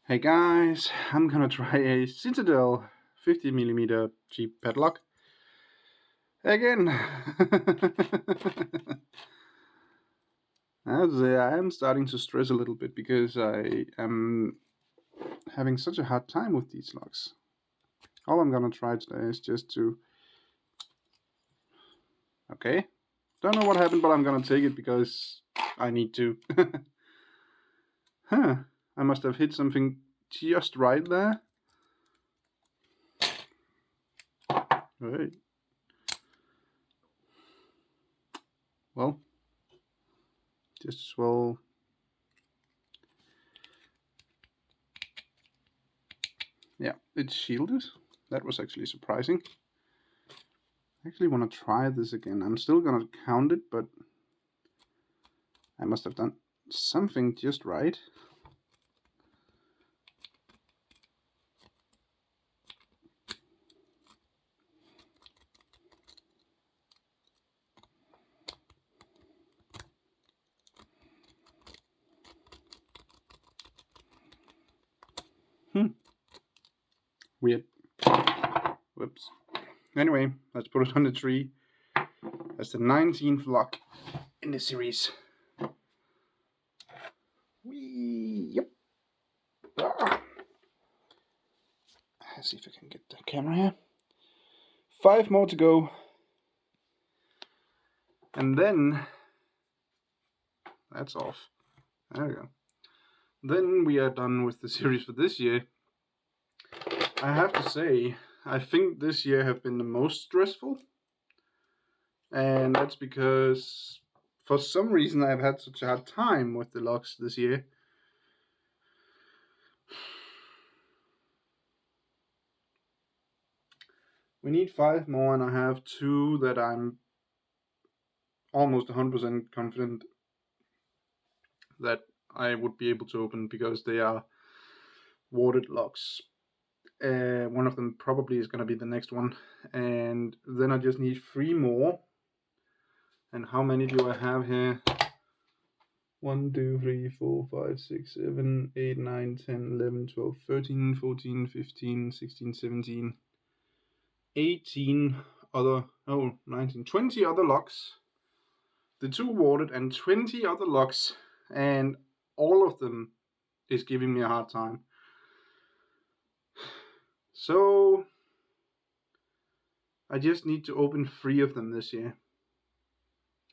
Hey guys, I'm gonna try a Citadel 50mm cheap padlock again. I am starting to stress a little bit because I am having such a hard time with these locks. All I'm gonna try today is just to... Okay, don't know what happened, but I'm gonna take it because I need to. Huh, I must have hit something just right there. Right. Well, just as well. Yeah, it's shielded. That was actually surprising. I actually want to try this again. I'm still gonna count it, but I must have done something just right. Weird. Whoops. Anyway, let's put it on the tree. That's the 19th lock in the series. Yep. Let's see if I can get the camera here. 5 more to go. And then... that's off. There we go. Then we are done with the series for this year. I have to say, I think this year have been the most stressful. And that's because for some reason I've had such a hard time with the locks this year. We need 5 more, and I have 2 that I'm almost 100% confident that I would be able to open because they are warded locks. One of them probably is going to be the next one, and then I just need 3 more. And how many do I have here? 1, 2, 3, 4, 5, 6, 7, 8, 9, 10, 11, 12, 13, 14, 15, 16, 17, 18 other, 19, 20 other locks. The 2 warded and 20 other locks, and all of them is giving me a hard time. So I just need to open 3 of them this year.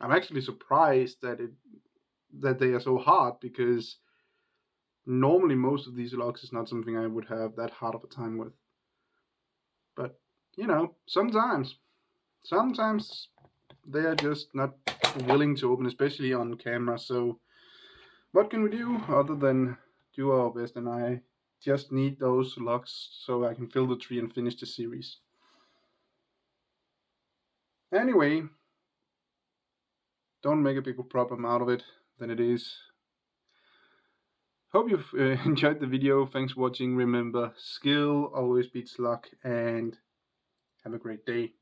I'm actually surprised that they are so hard, because normally most of these locks is not something I would have that hard of a time with. But you know, sometimes they are just not willing to open, especially on camera. So what can we do other than do our best? And I just need those locks so I can fill the tree and finish the series. Anyway, don't make a bigger problem out of it than it is. Hope you've enjoyed the video. Thanks for watching. Remember, skill always beats luck, and have a great day.